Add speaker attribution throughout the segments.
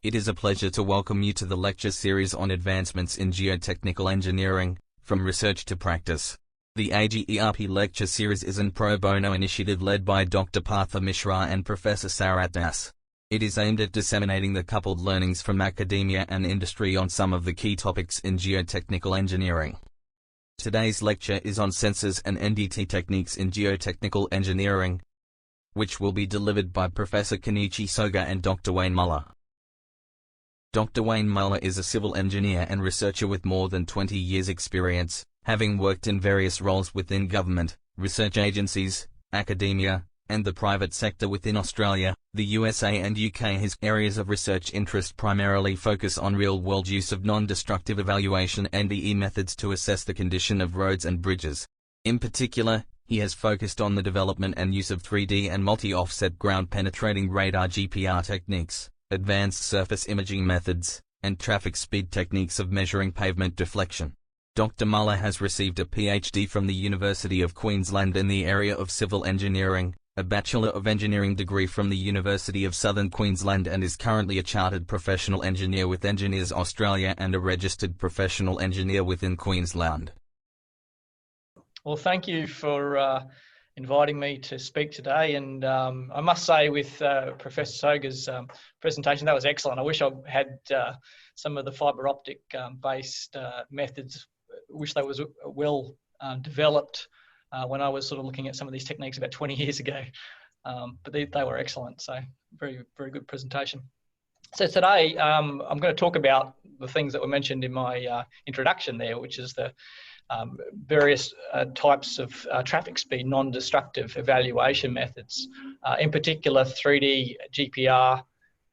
Speaker 1: It is a pleasure to welcome you to the lecture series on advancements in geotechnical engineering, from research to practice. The AGERP lecture series is an pro bono initiative led by Dr. Partha Mishra and Professor Sarat Das. It is aimed at disseminating the coupled learnings from academia and industry on some of the key topics in geotechnical engineering. Today's lecture is on sensors and NDT techniques in geotechnical engineering, which will be delivered by Professor Kenichi Soga and Dr. Wayne Muller. Dr. Wayne Muller is a civil engineer and researcher with more than 20 years' experience, having worked in various roles within government, research agencies, academia, and the private sector within Australia, the USA and UK. His areas of research interest primarily focus on real-world use of non-destructive evaluation NDE methods to assess the condition of roads and bridges. In particular, he has focused on the development and use of 3D and multi-offset ground-penetrating radar GPR techniques, advanced surface imaging methods, and traffic speed techniques of measuring pavement deflection. Dr. Muller has received a PhD from the University of Queensland in the area of civil engineering, a Bachelor of Engineering degree from the University of Southern Queensland, and is currently a Chartered Professional Engineer with Engineers Australia and a Registered Professional Engineer within Queensland.
Speaker 2: Well, thank you for inviting me to speak today, and I must say with Professor Soga's presentation, that was excellent. I wish I had some of the fibre optic based methods. I wish they was well developed when I was sort of looking at some of these techniques about 20 years ago, but they were excellent. So very, very good presentation. So today I'm going to talk about the things that were mentioned in my introduction there, which is the various types of traffic speed non-destructive evaluation methods, in particular 3D GPR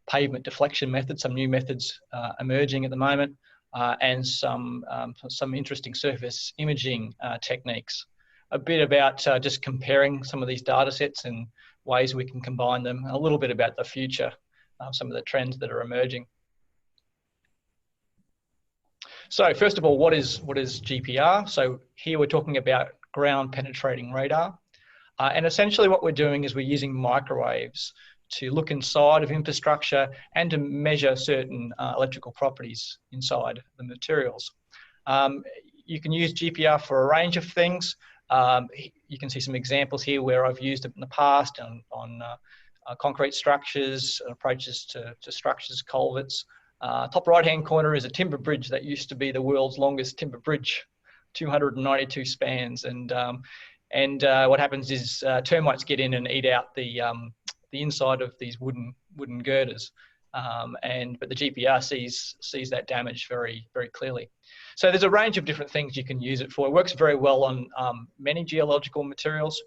Speaker 2: pavement deflection methods, some new methods emerging at the moment, and some interesting surface imaging techniques. A bit about just comparing some of these data sets and ways we can combine them, a little bit about the future, some of the trends that are emerging. So first of all, what is GPR? So here we're talking about ground penetrating radar. And essentially what we're doing is we're using microwaves to look inside of infrastructure and to measure certain electrical properties inside the materials. You can use GPR for a range of things. You can see some examples here where I've used it in the past on concrete structures, approaches to structures, culverts. Top right-hand corner is a timber bridge that used to be the world's longest timber bridge, 292 spans. And what happens is termites get in and eat out the inside of these wooden girders. But the GPR sees that damage very, very clearly. So there's a range of different things you can use it for. It works very well on many geological materials.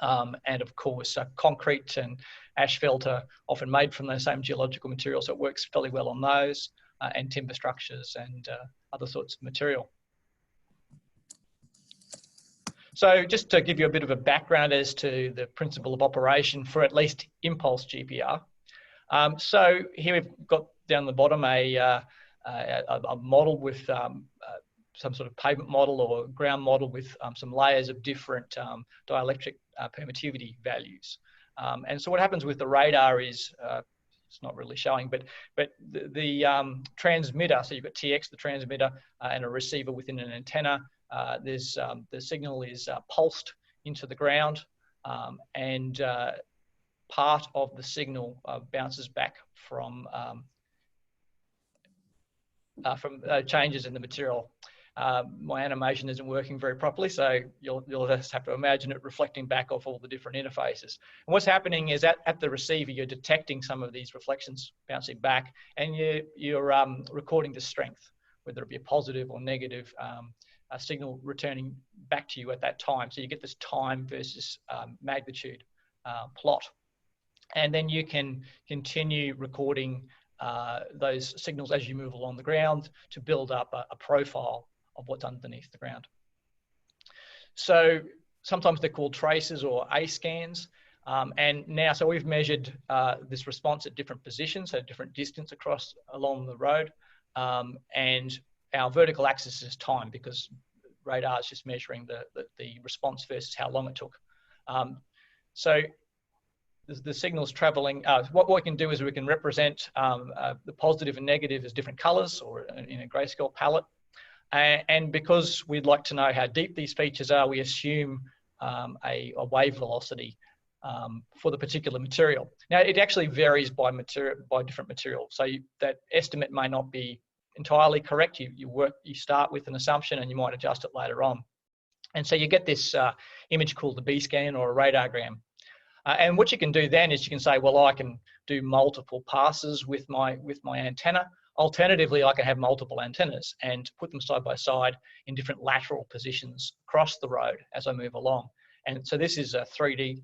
Speaker 2: And of course, concrete and asphalt are often made from those same geological materials, so it works fairly well on those, and timber structures and other sorts of material. So just to give you a bit of a background as to the principle of operation for at least impulse GPR. So here we've got down the bottom a model with some sort of pavement model or ground model with some layers of different dielectric permittivity values. And so what happens with the radar is, it's not really showing, but the transmitter, so you've got TX, the transmitter, and a receiver within an antenna. The signal is pulsed into the ground, and part of the signal bounces back from changes in the material. My animation isn't working very properly, so you'll just have to imagine it reflecting back off all the different interfaces. And what's happening is at the receiver, you're detecting some of these reflections bouncing back, and you're recording the strength, whether it be a positive or negative signal returning back to you at that time. So you get this time versus magnitude plot. And then you can continue recording those signals as you move along the ground to build up a profile of what's underneath the ground. So sometimes they're called traces or A scans. And now, so we've measured this response at different positions, so different distance along the road. And our vertical axis is time, because radar is just measuring the response versus how long it took. So the signal's traveling. What we can do is we can represent the positive and negative as different colors or in a grayscale palette. And because we'd like to know how deep these features are, we assume a wave velocity for the particular material. Now, it actually varies by different material. So that estimate may not be entirely correct. You start with an assumption and you might adjust it later on. And so you get this image called the B-scan or a radargram. And what you can do then is you can say, well, I can do multiple passes with my antenna. Alternatively, I can have multiple antennas and put them side by side in different lateral positions across the road as I move along. And so this is a 3D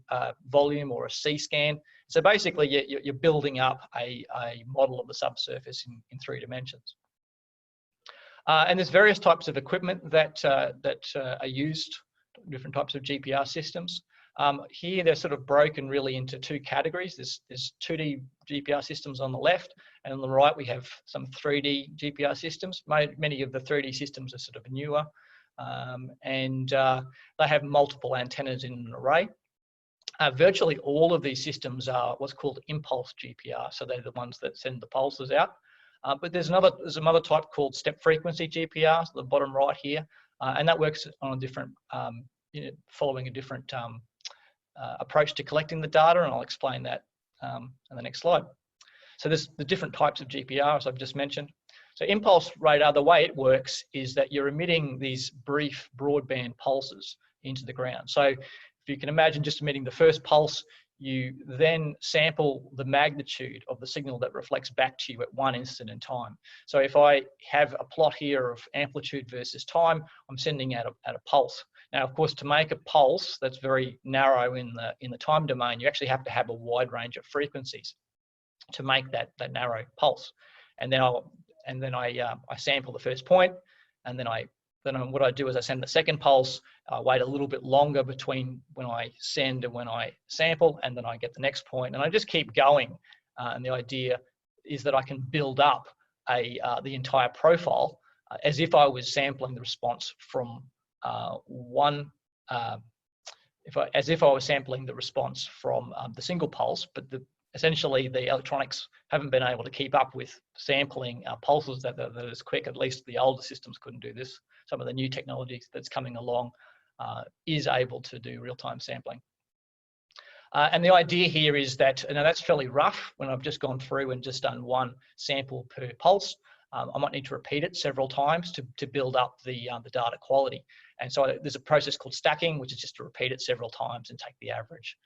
Speaker 2: volume or a C-scan. So basically, you're building up a model of the subsurface in 3 dimensions. And there's various types of equipment that are used, different types of GPR systems. Here they're sort of broken really into 2 categories. There's 2D GPR systems on the left, and on the right we have some 3D GPR systems. Many of the 3D systems are sort of newer, and they have multiple antennas in an array. Virtually all of these systems are what's called impulse GPR, so they're the ones that send the pulses out. But there's another type called step frequency GPR, so the bottom right here, and that works on a different, following a different approach to collecting the data, and I'll explain that in the next slide. So there's the different types of GPR, as I've just mentioned. So impulse radar, the way it works is that you're emitting these brief broadband pulses into the ground. So if you can imagine just emitting the first pulse, you then sample the magnitude of the signal that reflects back to you at one instant in time. So if I have a plot here of amplitude versus time, I'm sending out a pulse. Now, of course, to make a pulse that's very narrow in the time domain, you actually have to have a wide range of frequencies to make that narrow pulse. And then I sample the first point, and then what I do is I send the second pulse. I wait a little bit longer between when I send and when I sample, and then I get the next point, and I just keep going. And the idea is that I can build up the entire profile as if I was sampling the response from as if I was sampling the response from the single pulse, but essentially the electronics haven't been able to keep up with sampling pulses that is quick. At least the older systems couldn't do this. Some of the new technologies that's coming along is able to do real-time sampling. And the idea here is that, now that's fairly rough when I've just gone through and just done one sample per pulse. I might need to repeat it several times to build up the data quality. And so there's a process called stacking, which is just to repeat it several times and take the average.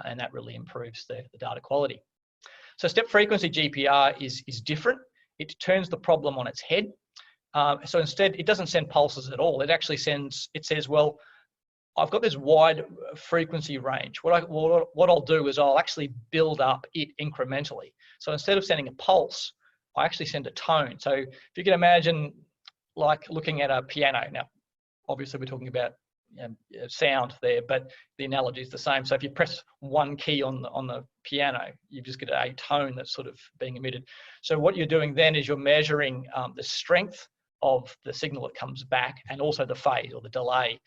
Speaker 2: And that really improves the data quality. So step frequency GPR is different. It turns the problem on its head. So instead, it doesn't send pulses at all. It actually says, well, I've got this wide frequency range. What I'll do is I'll actually build up it incrementally. So instead of sending a pulse, I actually send a tone. So if you can imagine like looking at a piano. Now, obviously we're talking about sound there, but the analogy is the same. So if you press one key on the piano, you just get a tone that's sort of being emitted. So what you're doing then is you're measuring the strength of the signal that comes back, and also the phase or the delay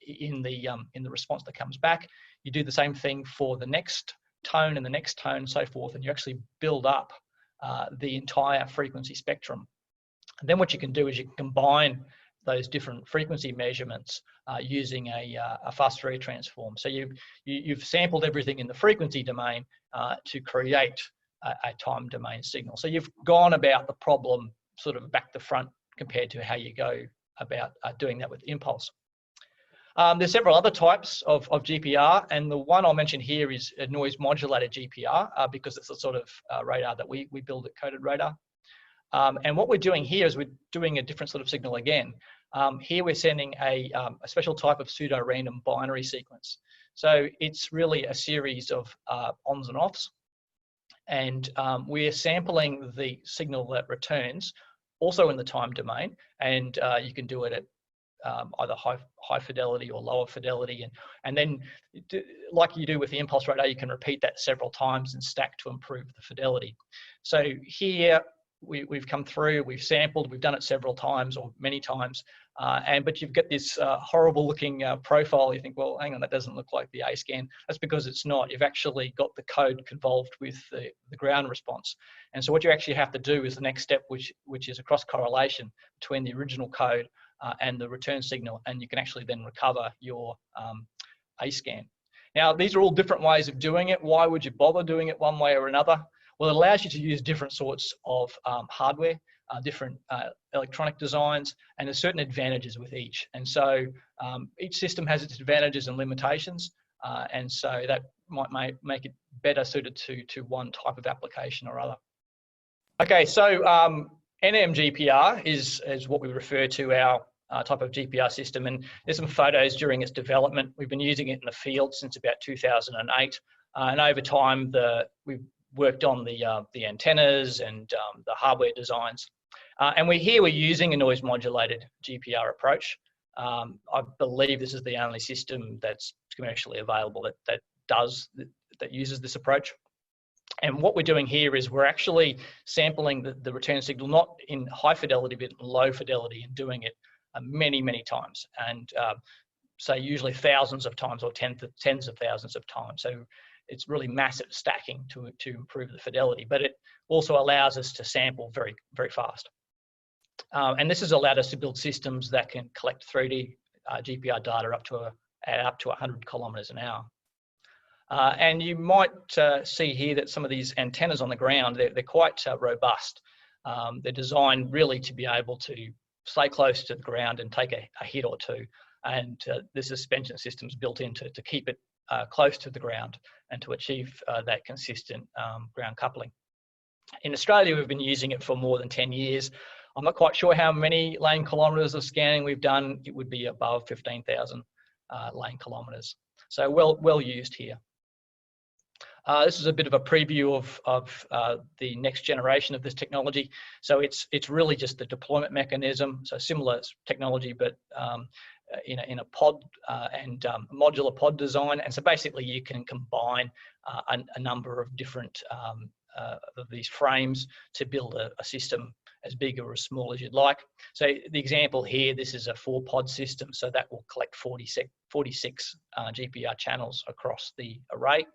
Speaker 2: in the response that comes back. You do the same thing for the next tone and the next tone and so forth, and you actually build up the entire frequency spectrum. And then what you can do is you can combine those different frequency measurements using a fast Fourier transform. So you've sampled everything in the frequency domain to create a time domain signal. So you've gone about the problem sort of back to front compared to how you go about doing that with impulse. There's several other types of GPR, and the one I'll mention here is a noise modulated GPR because it's the sort of radar that we build at CodedRADAR. And what we're doing here is we're doing a different sort of signal again. Here we're sending a special type of pseudo-random binary sequence. So it's really a series of ons and offs. And we're sampling the signal that returns also in the time domain. And you can do it at either high fidelity or lower fidelity. And then like you do with the impulse radar, you can repeat that several times and stack to improve the fidelity. So here, we've come through, we've sampled, we've done it several times or many times, but you've got this horrible looking profile. You think, well, hang on, that doesn't look like the A scan. That's because it's not. You've actually got the code convolved with the ground response. And so what you actually have to do is the next step, which is a cross correlation between the original code and the return signal, and you can actually then recover your A scan. Now, these are all different ways of doing it. Why would you bother doing it one way or another? Well, it allows you to use different sorts of hardware, different electronic designs, and there's certain advantages with each. And so each system has its advantages and limitations, and so that might make it better suited to one type of application or other. Okay, so NMGPR is what we refer to our type of GPR system, and there's some photos during its development. We've been using it in the field since about 2008, and over time we've worked on the antennas and the hardware designs. And we're using a noise modulated GPR approach. I believe this is the only system that's commercially available that uses this approach. And what we're doing here is we're actually sampling the return signal, not in high fidelity, but in low fidelity, and doing it many, many times. And say usually thousands of times or tens of thousands of times. So it's really massive stacking to improve the fidelity, but it also allows us to sample very, very fast. And this has allowed us to build systems that can collect 3D GPR data up to 100 kilometers an hour. And you might see here that some of these antennas on the ground, they're quite robust. They're designed really to be able to stay close to the ground and take a hit or two. And the suspension system's built in to keep it close to the ground and to achieve that consistent ground coupling. In Australia, we've been using it for more than 10 years. I'm not quite sure how many lane kilometres of scanning we've done. It would be above 15,000 lane kilometres. So well used here. This is a bit of a preview of the next generation of this technology. So it's really just the deployment mechanism. So similar technology, but in a pod and modular pod design. And so basically you can combine a number of different of these frames to build a system as big or as small as you'd like. So the example here, this is a 4-pod system. So that will collect 46 GPR channels across the array.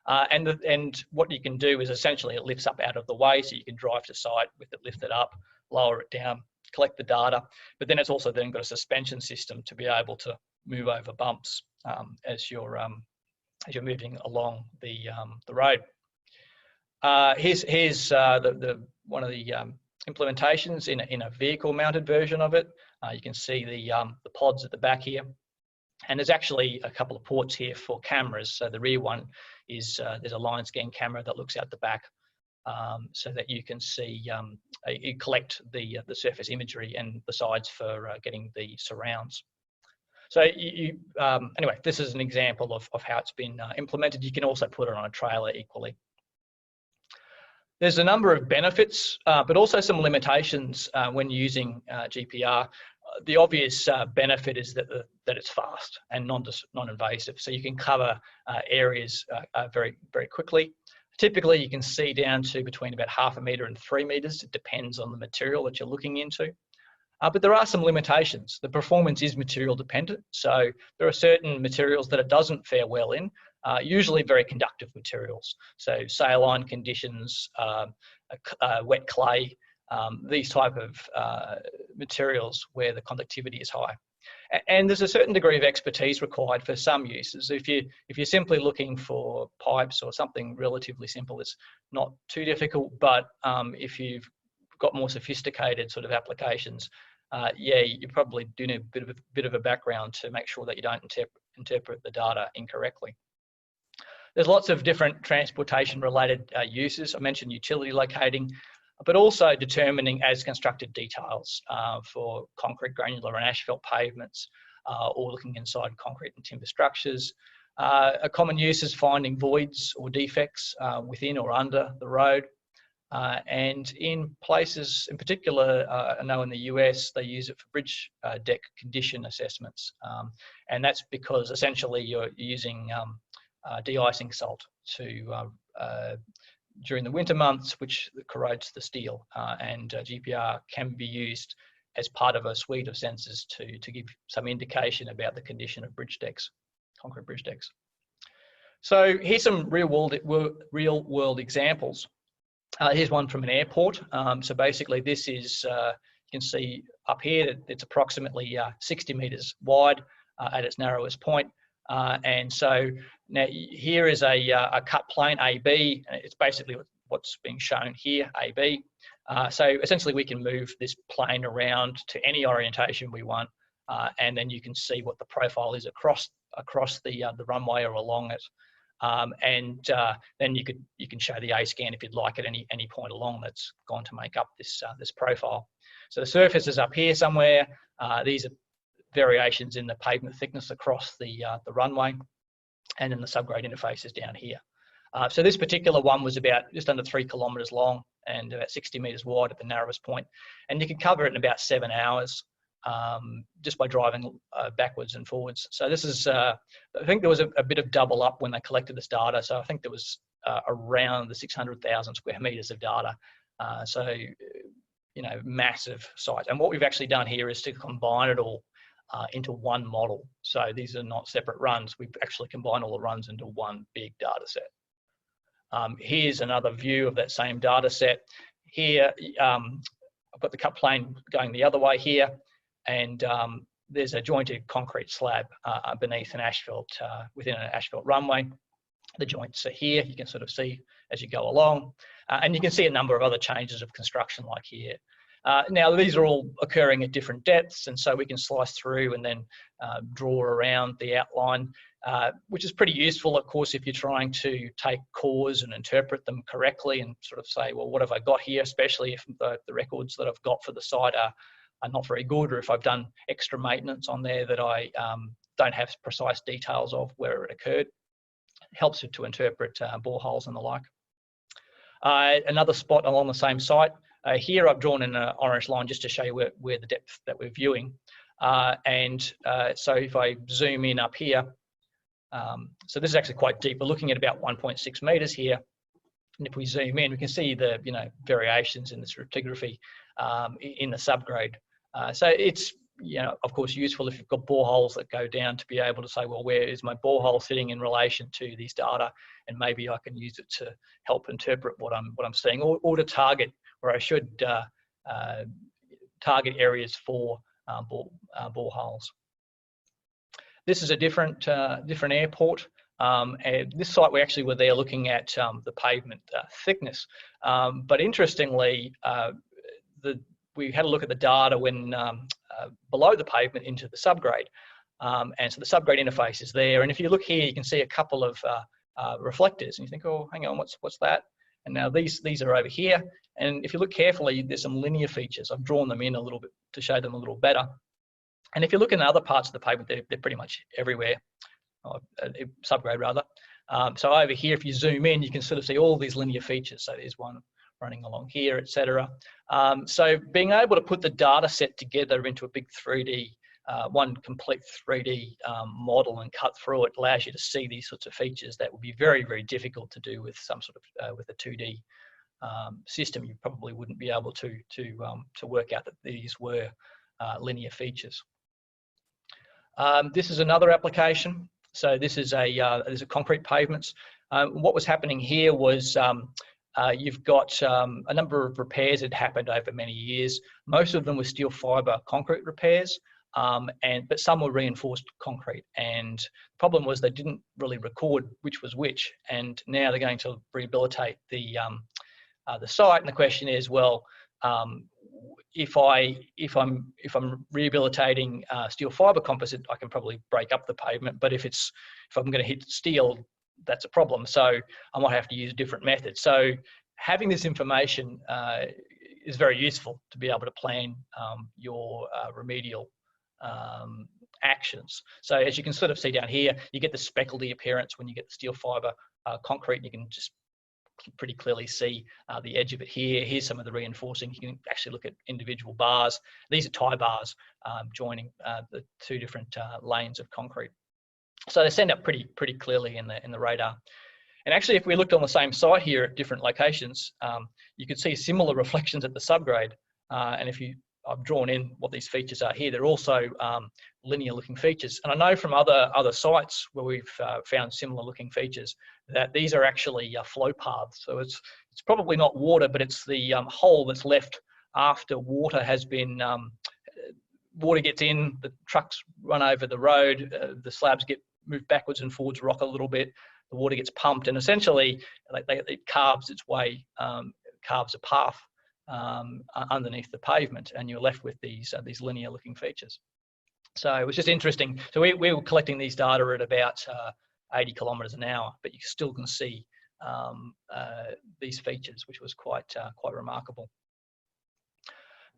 Speaker 2: And what you can do is essentially it lifts up out of the way, so you can drive to site with it lifted up, lower it down, collect the data. But then it's also then got a suspension system to be able to move over bumps as you're moving along the road. Here's one of the implementations in a vehicle-mounted version of it. You can see the pods at the back here. And there's actually a couple of ports here for cameras. So the rear one is there's a line scan camera that looks out the back, so that you can see you collect the surface imagery, and the sides for getting the surrounds. So anyway, this is an example of how it's been implemented. You can also put it on a trailer equally. There's a number of benefits, but also some limitations when using GPR. The obvious benefit is that it's fast and non-invasive, so you can cover areas very, very quickly. Typically, you can see down to between about 0.5 metre and 3 metres. It depends on the material that you're looking into. But there are some limitations. The performance is material dependent, so there are certain materials that it doesn't fare well in, usually very conductive materials. So saline conditions, wet clay, these type of materials where the conductivity is high. And there's a certain degree of expertise required for some uses. If you're simply looking for pipes or something relatively simple, it's not too difficult. But if you've got more sophisticated sort of applications, yeah, you probably do need a bit of a background to make sure that you don't interpret the data incorrectly. There's lots of different transportation-related uses. I mentioned utility locating, but also determining as constructed details for concrete, granular and asphalt pavements, or looking inside concrete and timber structures. A common use is finding voids or defects within or under the road. And in places, in particular, I know in the US, they use it for bridge deck condition assessments. And that's because essentially you're using de-icing salt to during the winter months, which corrodes the steel. And GPR can be used as part of a suite of sensors to give some indication about the condition of bridge decks, concrete bridge decks. So here's some real world examples. Here's one from an airport. So basically this is, you can see up here that it's approximately 60 meters wide at its narrowest point. And so now here is a cut plane AB. It's basically what's being shown here, AB. So essentially we can move this plane around to any orientation we want, and then you can see what the profile is across the runway or along it. Then you can show the A scan if you'd like at any point along that's gone to make up this profile. So the surface is up here somewhere. These are variations in the pavement thickness across the runway, and then the subgrade interface is down here. So this particular one was about just under 3 kilometres long and about 60 metres wide at the narrowest point, and you can cover it in about 7 hours just by driving backwards and forwards. So this is, I think there was a bit of double up when they collected this data. So I think there was around the 600,000 square metres of data. So, you know, massive site. And what we've actually done here is to combine it all into one model. So these are not separate runs. We've actually combined all the runs into one big data set. Here's another view of that same data set. Here, I've got the cut plane going the other way here, and there's a jointed concrete slab beneath an asphalt, within an asphalt runway. The joints are here, you can sort of see as you go along. And you can see a number of other changes of construction like here. Now, these are all occurring at different depths, and so we can slice through and then draw around the outline, which is pretty useful, of course, if you're trying to take cores and interpret them correctly and sort of say, well, what have I got here, especially if the records that I've got for the site are not very good, or if I've done extra maintenance on there that I don't have precise details of where it occurred. It helps you to interpret boreholes and the like. Another spot along the same site. Here I've drawn in an orange line just to show you where the depth that we're viewing. So if I zoom in up here, so this is actually quite deep. We're looking at about 1.6 meters here. And if we zoom in, we can see the variations in the stratigraphy in the subgrade. So it's of course useful if you've got boreholes that go down to be able to say, well, where is my borehole sitting in relation to these data, and maybe I can use it to help interpret what I'm seeing, or to target where I should target areas for boreholes. This is a different airport. And this site, we actually were there looking at the pavement thickness. But interestingly, we had a look at the data when below the pavement into the subgrade. And so the subgrade interface is there. And if you look here, you can see a couple of reflectors, and you think, oh, hang on, what's that? And now these are over here. And if you look carefully, there's some linear features. I've drawn them in a little bit to show them a little better. And if you look in other parts of the pavement, they're pretty much everywhere, subgrade rather. So over here, if you zoom in, you can sort of see all these linear features. So there's one running along here, etc. So being able to put the data set together into a big 3D, one complete 3D model and cut through it allows you to see these sorts of features that would be very, very difficult to do with some sort of with a 2D system. You probably wouldn't be able to work out that these were linear features. This is another application. So this is these are concrete pavements. What was happening here was you've got a number of repairs that happened over many years. Most of them were steel fibre concrete repairs, but some were reinforced concrete. And the problem was they didn't really record which was which. And now they're going to rehabilitate the site. And the question is, well, if I'm rehabilitating steel fibre composite, I can probably break up the pavement. But if I'm going to hit steel, that's a problem. So I might have to use a different method. So having this information is very useful to be able to plan your remedial actions. So as you can sort of see down here, you get the speckledy appearance when you get the steel fibre concrete. You can just pretty clearly see the edge of it here. Here's some of the reinforcing. You can actually look at individual bars. These are tie bars joining the two different lanes of concrete. So they stand up pretty clearly in the radar. And actually, if we looked on the same site here at different locations, you could see similar reflections at the subgrade. And I've drawn in what these features are here. They're also linear looking features. And I know from other sites where we've found similar looking features that these are actually flow paths. So it's probably not water, but it's the hole that's left after water has been, water gets in, the trucks run over the road, the slabs get moved backwards and forwards, rock a little bit, the water gets pumped, and essentially it carves its way, carves a path underneath the pavement, and you're left with these linear looking features. So it was just interesting. So we were collecting these data at about 80 kilometres an hour, but you still can see these features, which was quite remarkable.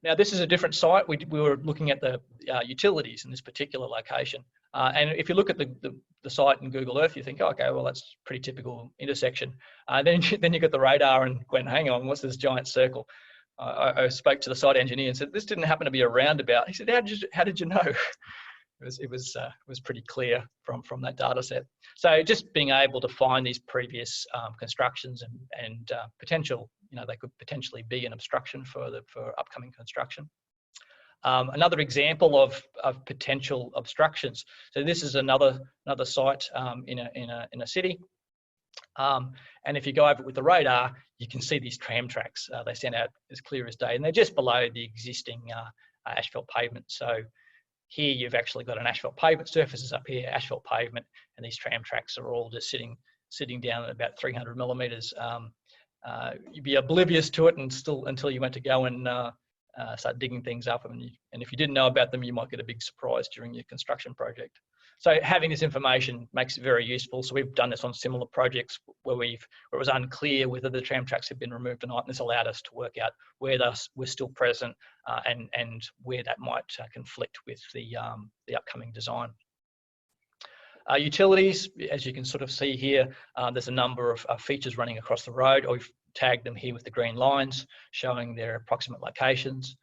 Speaker 2: Now, this is a different site. We were looking at the utilities in this particular location. And if you look at the site in Google Earth, you think, oh, okay, well, that's pretty typical intersection. Then you get the radar and went, hang on, what's this giant circle? I spoke to the site engineer and said, this didn't happen to be a roundabout. He said, how did you know? It was pretty clear from that data set. So just being able to find these previous constructions and potential, they could potentially be an obstruction for upcoming construction. Another example of potential obstructions. So this is another site in a city. And if you go over it with the radar, you can see these tram tracks. They stand out as clear as day, and they're just below the existing asphalt pavement. So here you've actually got an asphalt pavement, surfaces up here, asphalt pavement, and these tram tracks are all just sitting down at about 300 millimetres. You'd be oblivious to it until you went to go and start digging things up, and if you didn't know about them, you might get a big surprise during your construction project. So having this information makes it very useful. So we've done this on similar projects where it was unclear whether the tram tracks had been removed or not, and this allowed us to work out where we're still present and where that might conflict with the upcoming design. Utilities, as you can sort of see here, there's a number of features running across the road. We've tagged them here with the green lines, showing their approximate locations.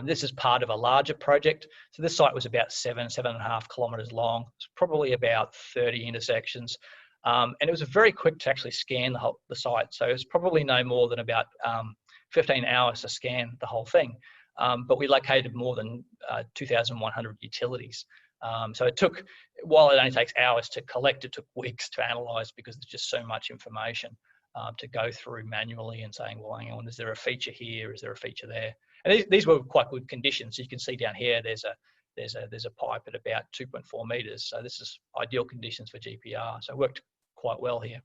Speaker 2: This is part of a larger project. So this site was about 7.5 kilometres long. It's probably about 30 intersections. And it was very quick to actually scan the site. So it's probably no more than about 15 hours to scan the whole thing. But we located more than 2,100 utilities. So it took, while it only takes hours to collect, it took weeks to analyse because there's just so much information to go through manually and saying, well, hang on, is there a feature here? Is there a feature there? And these were quite good conditions. So you can see down here, there's a pipe at about 2.4 metres. So this is ideal conditions for GPR. So it worked quite well here.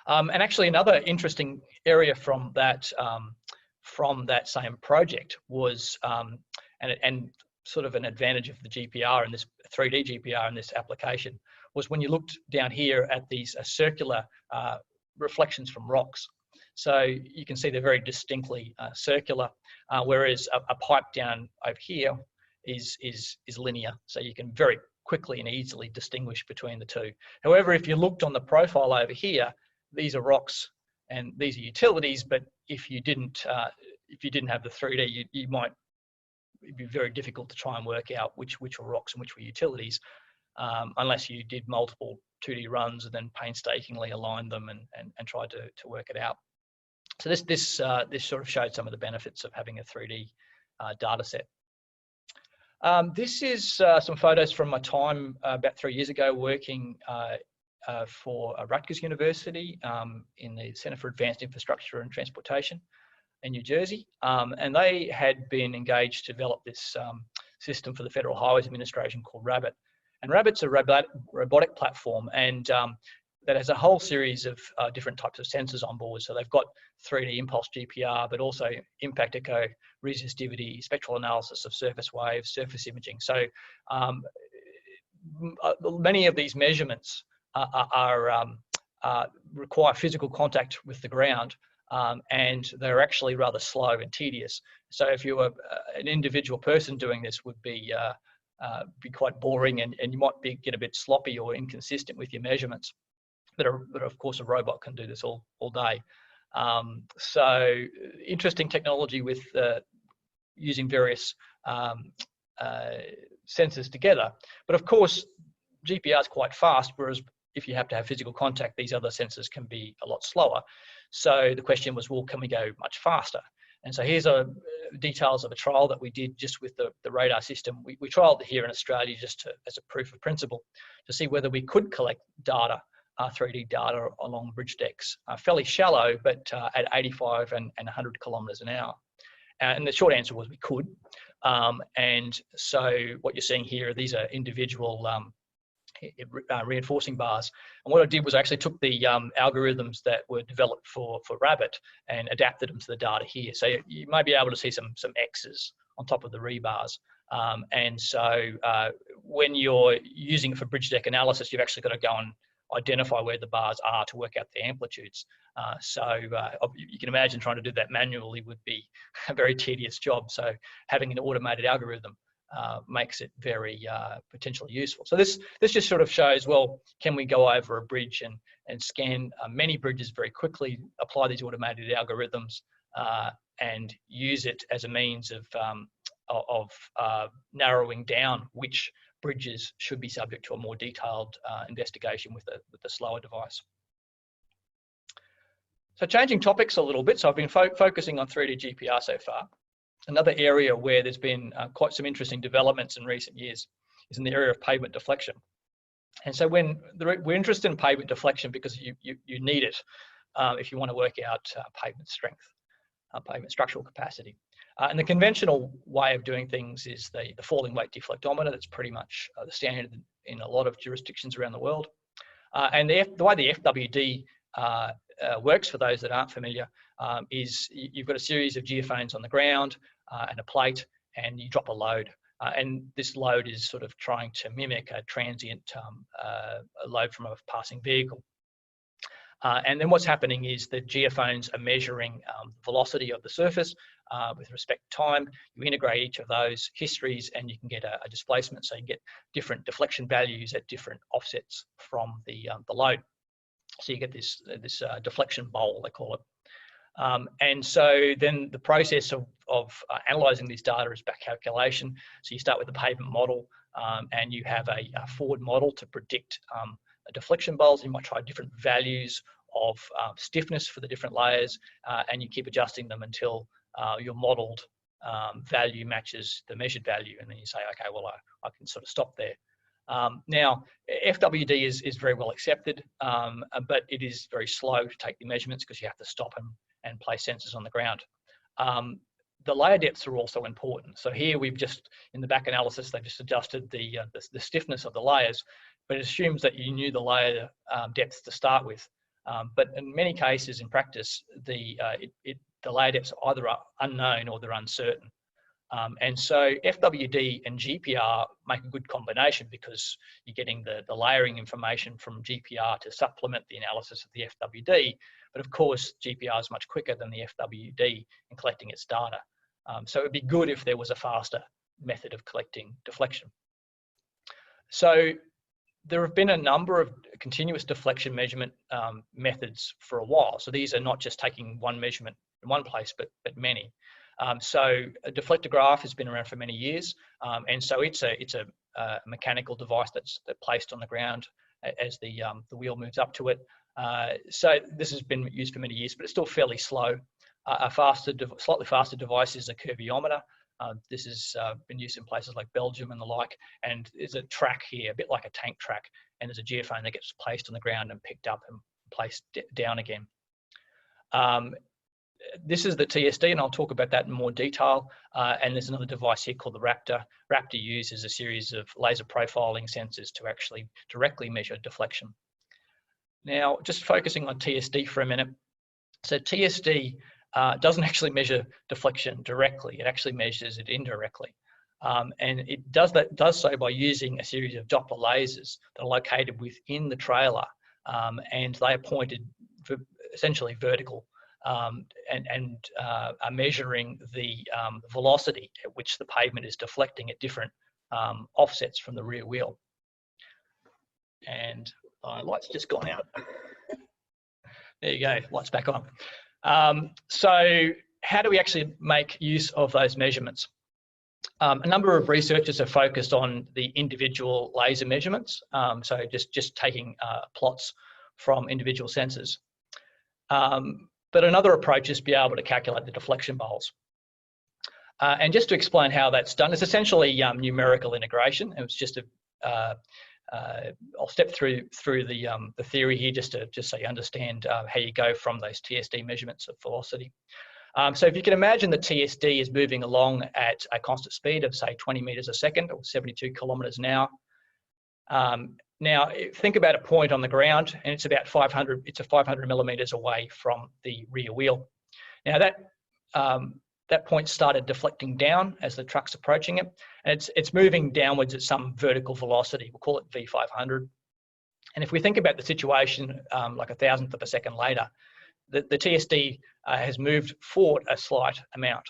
Speaker 2: And actually another interesting area from that same project was, and sort of an advantage of the GPR and this 3D GPR in this application, was when you looked down here at these circular reflections from rocks. So you can see they're very distinctly circular, whereas a pipe down over here is linear. So you can very quickly and easily distinguish between the two. However, if you looked on the profile over here, these are rocks and these are utilities. But if you didn't have the 3D, it'd be very difficult to try and work out which were rocks and which were utilities, unless you did multiple 2D runs and then painstakingly aligned them and tried to work it out. So this sort of showed some of the benefits of having a 3D data set. This is some photos from my time about 3 years ago working for Rutgers University in the Centre for Advanced Infrastructure and Transportation in New Jersey. And they had been engaged to develop this system for the Federal Highways Administration called Rabbit. And Rabbit's a robotic platform, and that has a whole series of different types of sensors on board. So they've got 3D impulse GPR, but also impact echo, resistivity, spectral analysis of surface waves, surface imaging. So many of these measurements require physical contact with the ground, and they're actually rather slow and tedious. So if you were an individual person doing this, would be quite boring, and you might get a bit sloppy or inconsistent with your measurements. But of course, a robot can do this all day. So interesting technology with using various sensors together. But of course, GPR is quite fast, whereas if you have to have physical contact, these other sensors can be a lot slower. So the question was, well, can we go much faster? And so here's details of a trial that we did just with the radar system. We trialed it here in Australia just as a proof of principle to see whether we could collect data, 3D data along bridge decks, fairly shallow, but at 85 and 100 kilometres an hour. And the short answer was we could. And so what you're seeing here, these are individual reinforcing bars. And what I did was I actually took the algorithms that were developed for Rabbit and adapted them to the data here. So you may be able to see some X's on top of the rebars. And so when you're using it for bridge deck analysis, you've actually got to go and identify where the bars are to work out the amplitudes. So you can imagine trying to do that manually would be a very tedious job. So having an automated algorithm makes it very potentially useful. So this just sort of shows, well, can we go over a bridge and scan many bridges very quickly, apply these automated algorithms, and use it as a means of narrowing down which bridges should be subject to a more detailed investigation with the slower device. So changing topics a little bit. So I've been focusing on 3D GPR so far. Another area where there's been quite some interesting developments in recent years is in the area of pavement deflection. And so we're interested in pavement deflection because you need it if you want to work out pavement strength, pavement structural capacity. And the conventional way of doing things is the falling weight deflectometer. That's pretty much the standard in a lot of jurisdictions around the world. And the way the FWD works, for those that aren't familiar, is you've got a series of geophones on the ground and a plate, and you drop a load. And this load is sort of trying to mimic a transient load from a passing vehicle. And then what's happening is the geophones are measuring velocity of the surface with respect to time. You integrate each of those histories and you can get a displacement. So you get different deflection values at different offsets from the load. So you get this deflection bowl, they call it. And so then the process of analysing this data is back calculation. So you start with the pavement model and you have a forward model to predict deflection bowls. You might try different values of stiffness for the different layers, and you keep adjusting them until your modelled value matches the measured value, and then you say, okay, well, I can sort of stop there. Now, FWD is very well accepted, but it is very slow to take the measurements because you have to stop and place sensors on the ground. The layer depths are also important. So here we've just, in the back analysis, they've just adjusted the stiffness of the layers, but it assumes that you knew the layer depths to start with. But in many cases in practice, the layer depths are either unknown or they're uncertain. And so FWD and GPR make a good combination because you're getting the layering information from GPR to supplement the analysis of the FWD. But of course, GPR is much quicker than the FWD in collecting its data. So it'd be good if there was a faster method of collecting deflection. So there have been a number of continuous deflection measurement methods for a while. So these are not just taking one measurement in one place, but many. So a deflectograph has been around for many years, and so it's a mechanical device that's placed on the ground as the wheel moves up to it. So this has been used for many years, but it's still fairly slow. Slightly faster device is a curviometer. This has been used in places like Belgium and the like, and there's a track here, a bit like a tank track, and there's a geophone that gets placed on the ground and picked up and placed down again. This is the TSD, and I'll talk about that in more detail. And there's another device here called the Raptor. Raptor uses a series of laser profiling sensors to actually directly measure deflection. Now, just focusing on TSD for a minute. So TSD doesn't actually measure deflection directly. It actually measures it indirectly. And it does so by using a series of Doppler lasers that are located within the trailer, and they are pointed essentially vertical. And are measuring the velocity at which the pavement is deflecting at different offsets from the rear wheel. And light's just gone out. There you go, light's back on. So how do we actually make use of those measurements? A number of researchers have focused on the individual laser measurements, so just taking plots from individual sensors. But another approach is to be able to calculate the deflection bowls. And just to explain how that's done, it's essentially numerical integration. It was just I'll step through the theory here just so you understand how you go from those TSD measurements of velocity. So if you can imagine the TSD is moving along at a constant speed of say 20 meters a second or 72 kilometers an hour. Now think about a point on the ground, and it's about 500 millimeters away from the rear wheel. Now that point started deflecting down as the truck's approaching it, and it's moving downwards at some vertical velocity. We'll call it V500. And if we think about the situation like a thousandth of a second later, the TSD has moved forward a slight amount,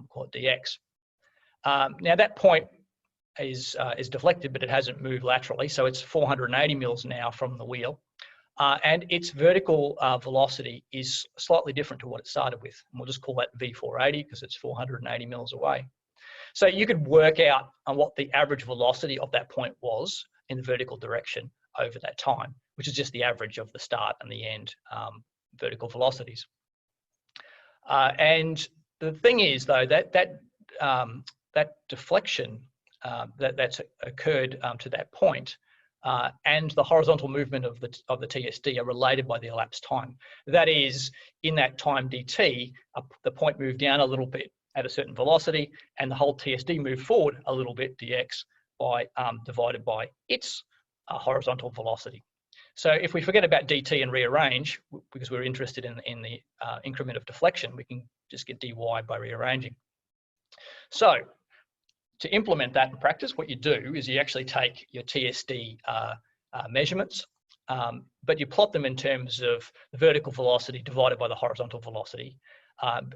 Speaker 2: call it dx. Now that point is deflected, but it hasn't moved laterally, so it's 480 mils now from the wheel. And its vertical velocity is slightly different to what it started with. And we'll just call that V480 because it's 480 mils away. So you could work out on what the average velocity of that point was in the vertical direction over that time, which is just the average of the start and the end vertical velocities. And the thing is, though, that deflection that's occurred to that point and the horizontal movement of the TSD are related by the elapsed time. That is, in that time dt, the point moved down a little bit at a certain velocity, and the whole TSD moved forward a little bit dx by divided by its horizontal velocity. So if we forget about dt and rearrange, because we're interested in the increment of deflection, we can just get dy by rearranging. So to implement that in practice, what you do is you actually take your TSD measurements, but you plot them in terms of the vertical velocity divided by the horizontal velocity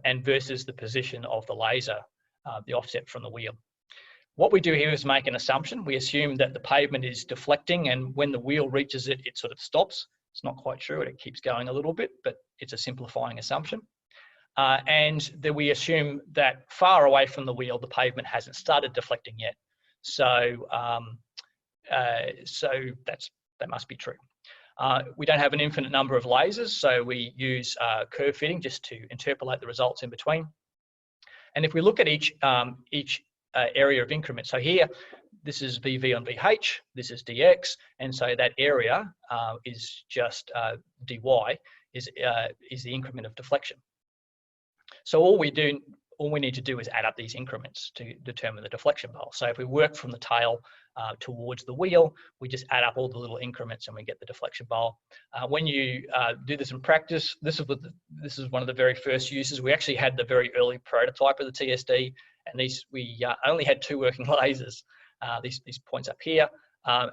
Speaker 2: and versus the position of the laser, the offset from the wheel. What we do here is make an assumption. We assume that the pavement is deflecting, and when the wheel reaches it, it sort of stops. It's not quite true, it keeps going a little bit, but it's a simplifying assumption. And that we assume that far away from the wheel, the pavement hasn't started deflecting yet. So, that must be true. We don't have an infinite number of lasers, so we use curve fitting just to interpolate the results in between. And if we look at each area of increment, so here, this is VV on VH, this is DX, and so that area is just dy is the increment of deflection. So all we need to do is add up these increments to determine the deflection bowl. So if we work from the tail towards the wheel, we just add up all the little increments and we get the deflection bowl. When you do this in practice, this is one of the very first uses. We actually had the very early prototype of the TSD, and we only had 2 working lasers, these points up here,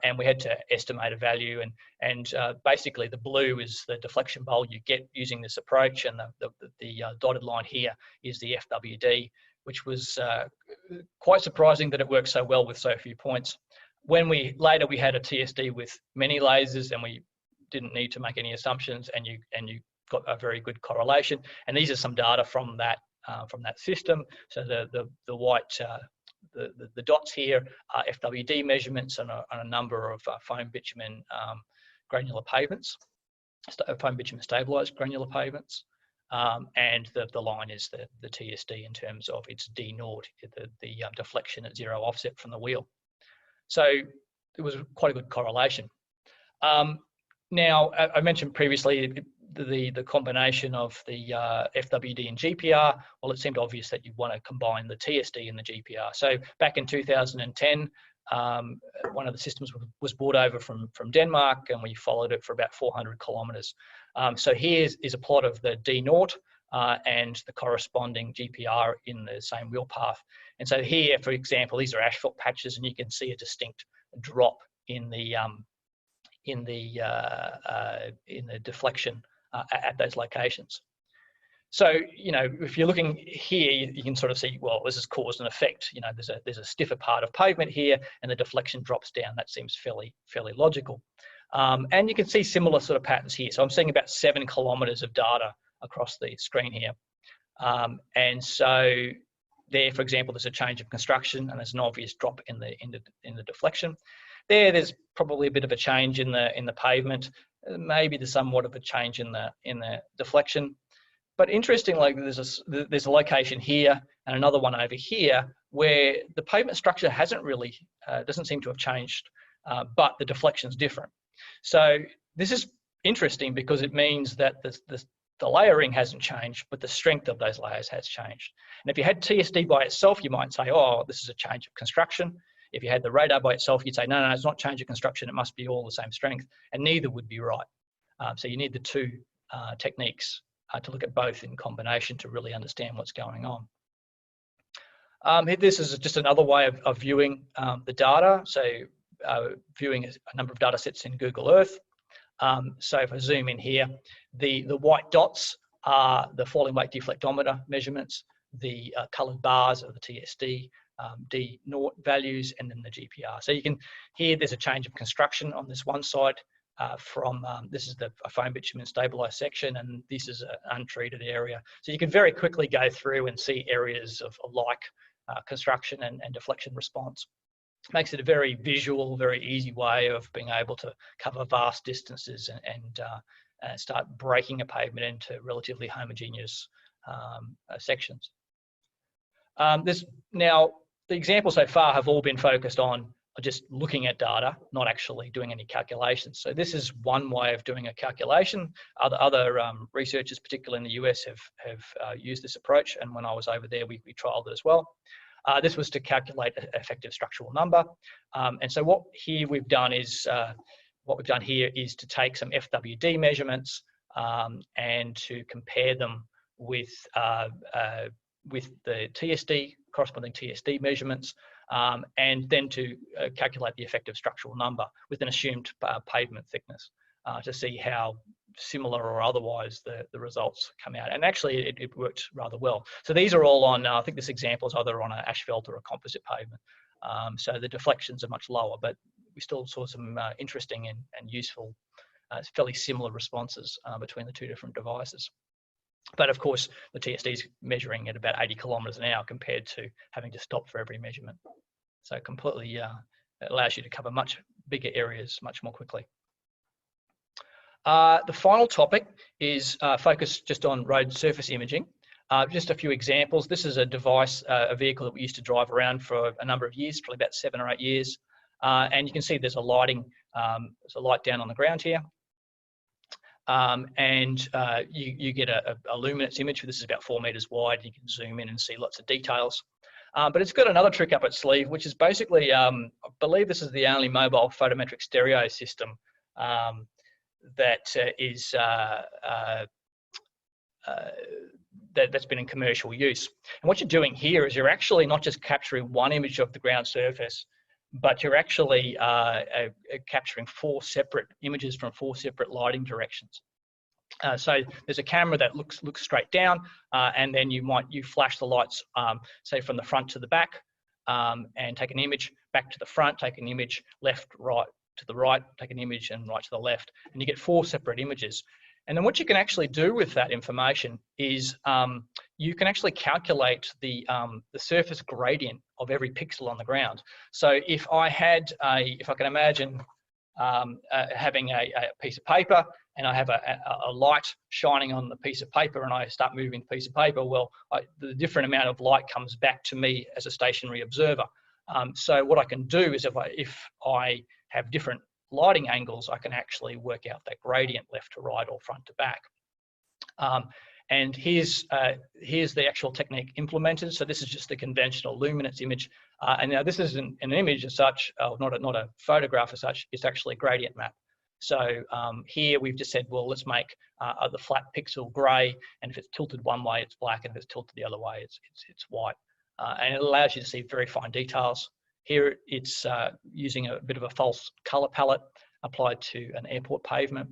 Speaker 2: and we had to estimate a value. And basically the blue is the deflection bowl you get using this approach, and the dotted line here is the FWD, which was quite surprising that it worked so well with so few points. When later we had a TSD with many lasers, and we didn't need to make any assumptions, and you got a very good correlation. And these are some data from that system. So the white the dots here are FWD measurements on a number of foam bitumen granular pavements, foam bitumen stabilized granular pavements. And the line is the TSD in terms of its D0, the deflection at 0 offset from the wheel. So it was quite a good correlation. Now, I mentioned previously the combination of the FWD and GPR. Well, it seemed obvious that you want to combine the TSD and the GPR. So back in 2010, one of the systems was brought over from Denmark, and we followed it for about 400 kilometers. So here is a plot of the D0 and the corresponding GPR in the same wheel path. And so here, for example, these are asphalt patches, and you can see a distinct drop in the deflection at those locations. So, if you're looking here, you can sort of see, well, this is cause and effect. There's a stiffer part of pavement here, and the deflection drops down. That seems fairly logical. And you can see similar sort of patterns here. So I'm seeing about 7 kilometers of data across the screen here. And so there, for example, there's a change of construction and there's an obvious drop in the deflection. There's probably a bit of a change in the pavement. Maybe there's somewhat of a change in the deflection. But interestingly, there's a location here and another one over here where the pavement structure hasn't really, doesn't seem to have changed, but the deflection's different. So this is interesting because it means that the layering hasn't changed, but the strength of those layers has changed. And if you had TSD by itself, you might say, oh, this is a change of construction. If you had the radar by itself, you'd say, no, it's not change of construction. It must be all the same strength, and neither would be right. So you need the two techniques to look at both in combination to really understand what's going on. This is just another way of viewing the data. So viewing a number of data sets in Google Earth. So if I zoom in here, the white dots are the falling weight deflectometer measurements, the coloured bars are the TSD, D naught values, and then the GPR. So you can, here there's a change of construction on this one side from, this is a foam bitumen stabilised section, and this is an untreated area. So you can very quickly go through and see areas of like construction and deflection response. Makes it a very visual, very easy way of being able to cover vast distances and start breaking a pavement into relatively homogeneous sections. Now, the examples so far have all been focused on just looking at data, not actually doing any calculations. So this is one way of doing a calculation. Other researchers, particularly in the US, have used this approach, and when I was over there, we trialed it as well. This was to calculate an effective structural number. And so what we've done here is to take some FWD measurements and to compare them with the TSD, corresponding TSD measurements, and then to calculate the effective structural number with an assumed pavement thickness to see how similar or otherwise the results come out. And actually it worked rather well. So these are all on, I think this example is either on an asphalt or a composite pavement. So the deflections are much lower, but we still saw some interesting and useful, fairly similar responses between the two different devices. But of course, the TSD is measuring at about 80 kilometers an hour compared to having to stop for every measurement. So completely it allows you to cover much bigger areas much more quickly. The final topic is focused just on road surface imaging. Just a few examples. This is a device, a vehicle that we used to drive around for a number of years, probably about 7 or 8 years. And you can see there's a light down on the ground here. You get a luminance image. This is about 4 meters wide. You can zoom in and see lots of details. But it's got another trick up its sleeve, which is basically, I believe this is the only mobile photometric stereo system that's been in commercial use. And what you're doing here is you're actually not just capturing one image of the ground surface, but you're actually capturing 4 separate images from 4 separate lighting directions. So there's a camera that looks straight down, and then you flash the lights, say from the front to the back, and take an image, back to the front, take an image, left, right, to the right, take an image, and right to the left, and you get 4 separate images. And then what you can actually do with that information is you can actually calculate the surface gradient of every pixel on the ground. So if I can imagine having a piece of paper, and I have a light shining on the piece of paper, and I start moving the piece of paper, well, the different amount of light comes back to me as a stationary observer. So what I can do is if I have different lighting angles, I can actually work out that gradient left to right or front to back. And here's the actual technique implemented. So this is just the conventional luminance image. And now this isn't an image as such, not a photograph as such, it's actually a gradient map. So here we've just said, well, let's make the flat pixel gray, and if it's tilted one way, it's black, and if it's tilted the other way, it's white. And it allows you to see very fine details. Here it's using a bit of a false color palette applied to an airport pavement.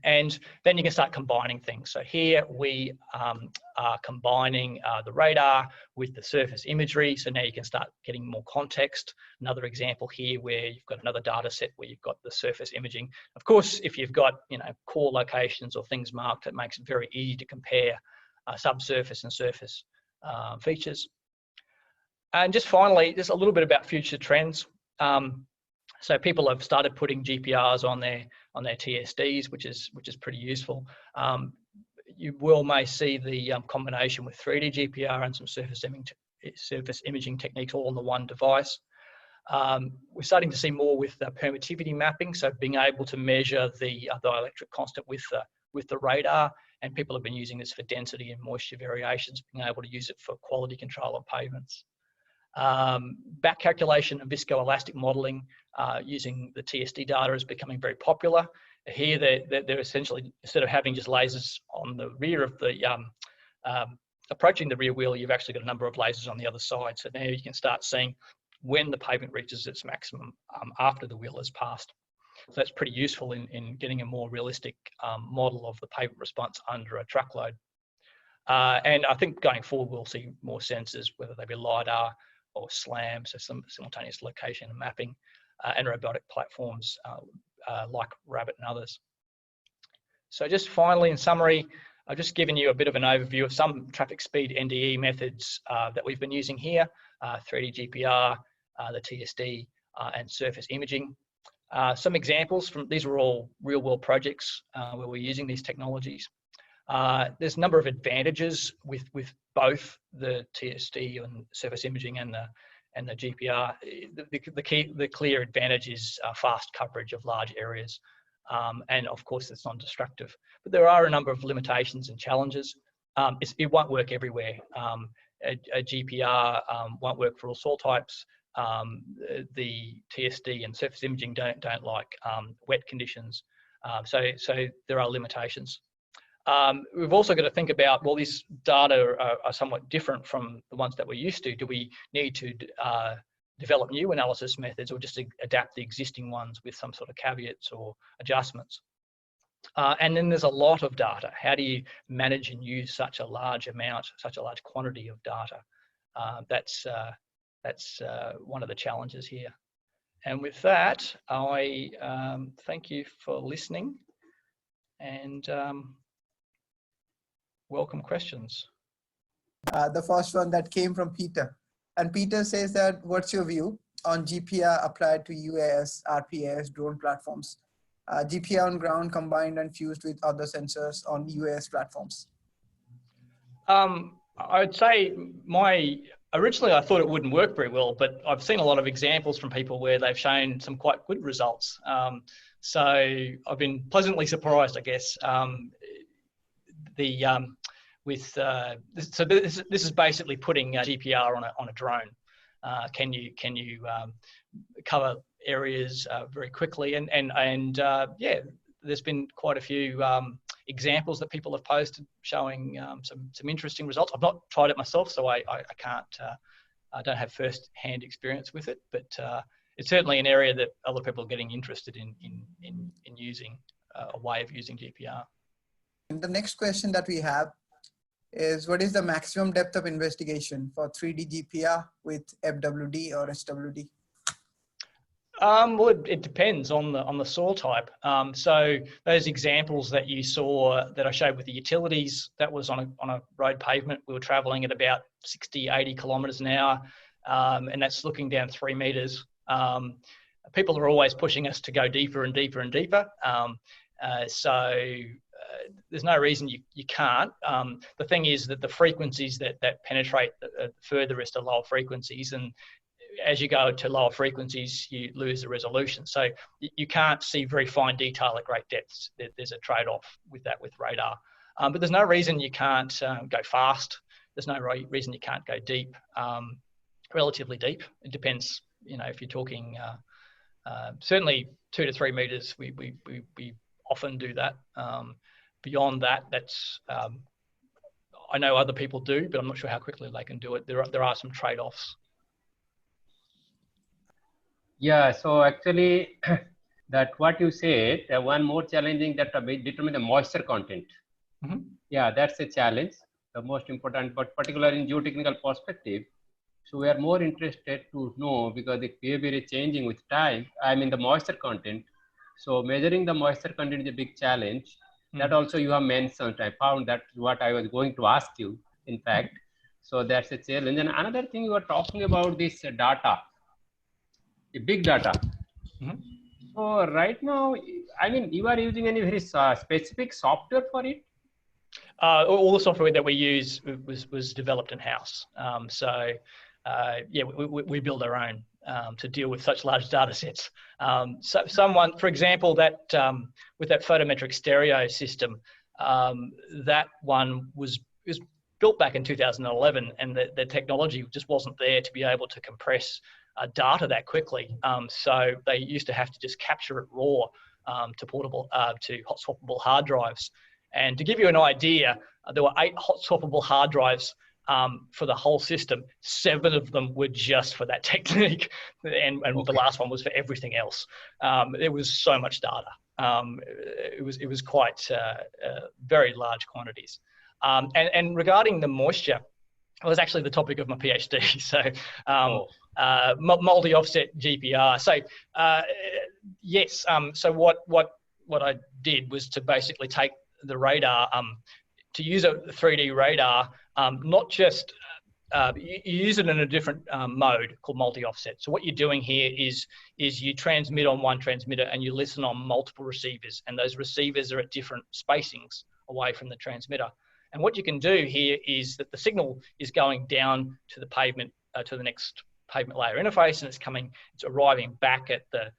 Speaker 2: And then you can start combining things. So here we are combining the radar with the surface imagery. So now you can start getting more context. Another example here where you've got another data set where you've got the surface imaging. Of course, if you've got core locations or things marked, it makes it very easy to compare subsurface and surface features. And just finally, just a little bit about future trends. So people have started putting GPRs on their TSDs, which is pretty useful. You may see the combination with 3D GPR and some surface imaging techniques all on the one device. We're starting to see more with permittivity mapping, so being able to measure the dielectric constant with the radar, and people have been using this for density and moisture variations, being able to use it for quality control of pavements. Back calculation and viscoelastic modelling using the TSD data is becoming very popular. Here, they're essentially, instead of having just lasers on the rear of the, approaching the rear wheel, you've actually got a number of lasers on the other side. So now you can start seeing when the pavement reaches its maximum after the wheel has passed. So that's pretty useful in getting a more realistic model of the pavement response under a truckload. And I think going forward, we'll see more sensors, whether they be LiDAR or SLAM, so some simultaneous location and mapping, and robotic platforms like Rabbit and others. So just finally, in summary, I've just given you a bit of an overview of some traffic speed NDE methods that we've been using here, 3D GPR, the TSD, and surface imaging. Some examples from these are all real-world projects where we're using these technologies. There's a number of advantages with both the TSD and surface imaging and the GPR. The clear advantage is fast coverage of large areas, and of course it's non-destructive. But there are a number of limitations and challenges. It won't work everywhere. A GPR won't work for all soil types. The TSD and surface imaging don't like wet conditions. So there are limitations. We've also got to think about, well, these data are somewhat different from the ones that we're used to. Do we need to develop new analysis methods, or just adapt the existing ones with some sort of caveats or adjustments? And then there's a lot of data. How do you manage and use such a large amount, such a large quantity of data? That's one of the challenges here. And with that, I thank you for listening, and welcome questions.
Speaker 3: The first one that came from Peter. And Peter says that, what's your view on GPR applied to UAS, RPAS, drone platforms? GPR on ground combined and fused with other sensors on UAS platforms?
Speaker 2: I'd say originally I thought it wouldn't work very well, but I've seen a lot of examples from people where they've shown some quite good results. So I've been pleasantly surprised, I guess. So this is basically putting GPR on a drone. Can you cover areas very quickly? And yeah, there's been quite a few examples that people have posted showing some interesting results. I've not tried it myself, so I can't. I don't have first-hand experience with it, but it's certainly an area that other people are getting interested in using a way of using GPR.
Speaker 3: And the next question that we have is, what is the maximum depth of investigation for 3D GPR with FWD or SWD?
Speaker 2: Well, it depends on the soil type. So those examples that you saw that I showed with the utilities, that was on a road pavement. We were traveling at about 60, 80 kilometers an hour, and that's looking down 3 meters. People are always pushing us to go deeper and deeper and deeper. There's no reason you can't. The thing is that the frequencies that penetrate furthest are lower frequencies, and as you go to lower frequencies, you lose the resolution. So you can't see very fine detail at great depths. There's a trade-off with that with radar. But there's no reason you can't go fast. There's no reason you can't go deep, relatively deep. It depends, if you're talking certainly 2 to 3 meters, we often do that. Beyond that, that's I know other people do, but I'm not sure how quickly they can do it. There are some trade-offs.
Speaker 4: Yeah, so actually that what you said, one more challenging that determine the moisture content.
Speaker 2: Mm-hmm.
Speaker 4: Yeah, that's a challenge, the most important, but particularly in geotechnical perspective. So we are more interested to know, because the behavior is changing with time, the moisture content. So measuring the moisture content is a big challenge. That also you have mentioned. I found that what I was going to ask you, in fact. So that's a challenge. And another thing you were talking about this data, the big data.
Speaker 2: Mhm.
Speaker 4: So right now, I mean, you are using any very specific software for it?
Speaker 2: All the software that we use was developed in-house. Yeah, we build our own to deal with such large data sets. So someone, for example, that with that photometric stereo system, that one was built back in 2011, and the technology just wasn't there to be able to compress data that quickly. So they used to have to just capture it raw to portable, to hot swappable hard drives. And to give you an idea, there were 8 hot swappable hard drives for the whole system. 7 of them were just for that technique, and okay. The last one was for everything else. There was so much data. It was quite very large quantities. And regarding the moisture, it was actually the topic of my PhD. So multi-offset GPR. So yes. So what I did was to basically take the radar, to use a 3D radar, not just you use it in a different mode called multi-offset. So what you're doing here is you transmit on one transmitter and you listen on multiple receivers, and those receivers are at different spacings away from the transmitter. And what you can do here is that the signal is going down to the pavement, to the next pavement layer interface, and it's arriving back at the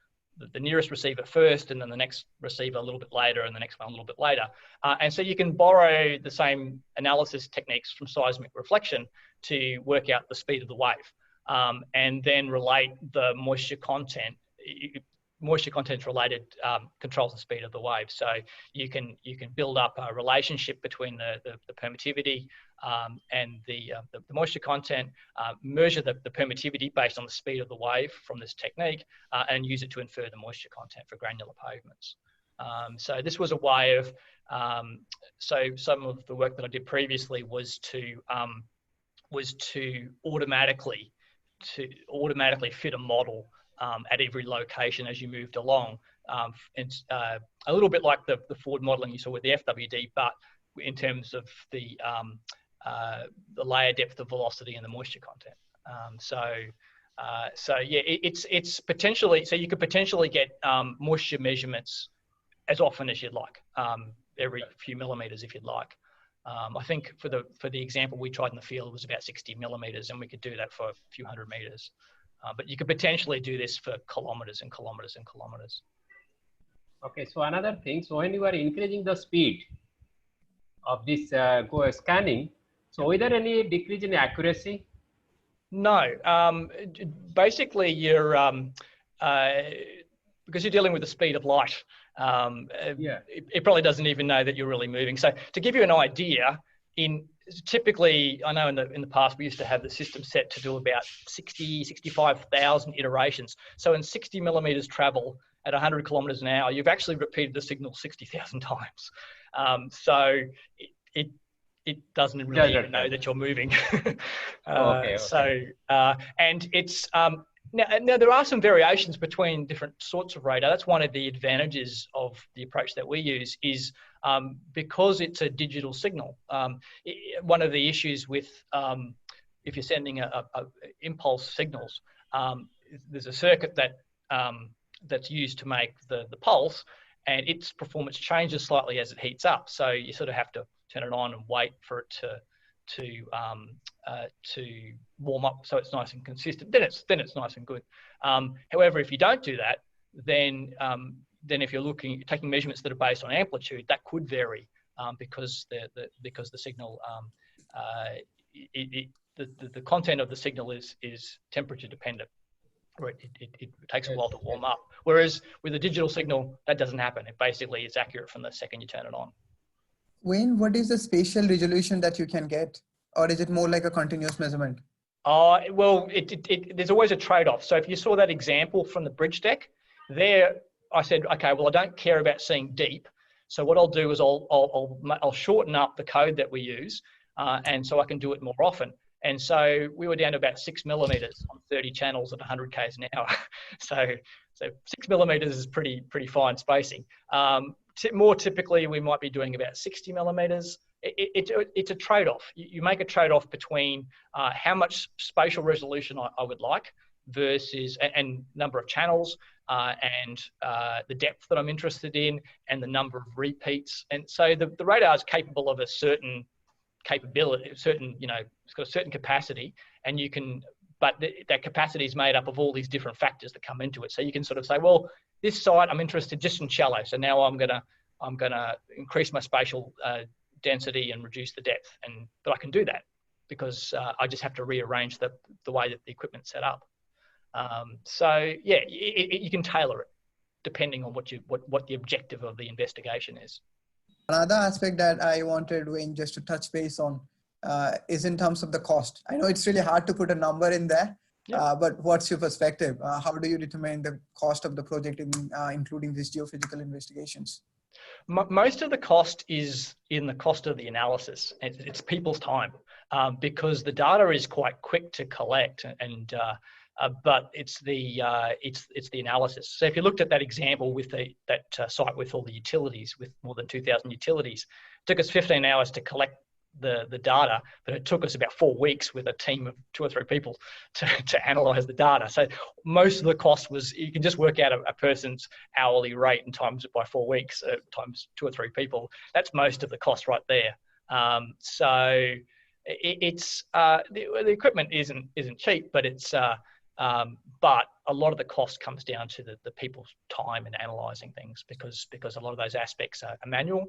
Speaker 2: nearest receiver first, and then the next receiver a little bit later, and the next one a little bit later. And so you can borrow the same analysis techniques from seismic reflection to work out the speed of the wave, and then relate the moisture content. Moisture content related controls the speed of the wave. So you can build up a relationship between the permittivity and the moisture content, measure the permittivity based on the speed of the wave from this technique, and use it to infer the moisture content for granular pavements. So this was a way of, so some of the work that I did previously was to automatically fit a model at every location as you moved along. It's a little bit like the Ford modeling you saw with the FWD, but in terms of the layer depth, the velocity, and the moisture content. So yeah, it's potentially, so you could potentially get moisture measurements as often as you'd like, every few millimeters if you'd like. I think for the example we tried in the field, it was about 60 millimeters, and we could do that for a few hundred meters. But you could potentially do this for kilometers and kilometers and kilometers.
Speaker 4: Okay, so another thing, so when you are increasing the speed of this scanning, so is there any decrease in accuracy?
Speaker 2: No, basically you're, because you're dealing with the speed of light, it probably doesn't even know that you're really moving. So to give you an idea, typically, I know in the past we used to have the system set to do about 65,000 iterations. So in 60 millimeters travel at 100 kilometers an hour, you've actually repeated the signal 60,000 times. So it doesn't really even know that you're moving.
Speaker 4: Okay.
Speaker 2: So, and it's, now there are some variations between different sorts of radar. That's one of the advantages of the approach that we use is because it's a digital signal. One of the issues with if you're sending a impulse signals, there's a circuit that that's used to make the pulse, and its performance changes slightly as it heats up. So you sort of have to turn it on and wait for it to warm up so it's nice and consistent. Then it's nice and good. However, if you don't do that, then if you're taking measurements that are based on amplitude, that could vary because the signal the content of the signal is temperature dependent. It takes a while to warm up. Whereas with a digital signal, that doesn't happen. It basically is accurate from the second you turn it on.
Speaker 3: Wayne, what is the spatial resolution that you can get? Or is it more like a continuous measurement?
Speaker 2: Well, there's always a trade-off. So if you saw that example from the bridge deck, there I said, okay, well, I don't care about seeing deep. So what I'll do is I'll shorten up the code that we use, and so I can do it more often. And so we were down to about 6 millimeters on 30 channels at 100 k's an hour. So 6 millimeters is pretty fine spacing. More typically, we might be doing about 60 millimeters. it's a trade-off. You make a trade-off between how much spatial resolution I would like versus, and number of channels, and the depth that I'm interested in, and the number of repeats. And so the radar is capable of a certain capability, it's got a certain capacity, and you can, but that capacity is made up of all these different factors that come into it. So you can sort of say, well, this site I'm interested just in shallow, so now I'm gonna increase my spatial density and reduce the depth, but I can do that because I just have to rearrange the way that the equipment's set up. So yeah, you can tailor it depending on what the objective of the investigation is.
Speaker 3: Another aspect that I wanted, Wayne, just to touch base on is in terms of the cost. I know it's really hard to put a number in there, but what's your perspective? How do you determine the cost of the project, including these geophysical investigations?
Speaker 2: Most of the cost is in the cost of the analysis. It's people's time, because the data is quite quick to collect, but it's the analysis. So if you looked at that example with that site with all the utilities, with more than 2,000 utilities, it took us 15 hours to collect the data, but it took us about 4 weeks with a team of 2 or 3 people to analyze the data. So most of the cost was, you can just work out a person's hourly rate and times it by 4 weeks, times 2 or 3 people. That's most of the cost right there. So it's the equipment isn't cheap, but it's but a lot of the cost comes down to the people's time in analysing things, because a lot of those aspects are manual.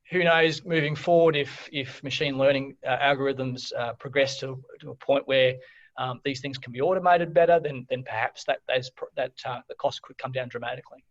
Speaker 2: Who knows, moving forward, if machine learning algorithms progress to a point where these things can be automated better, then perhaps the cost could come down dramatically.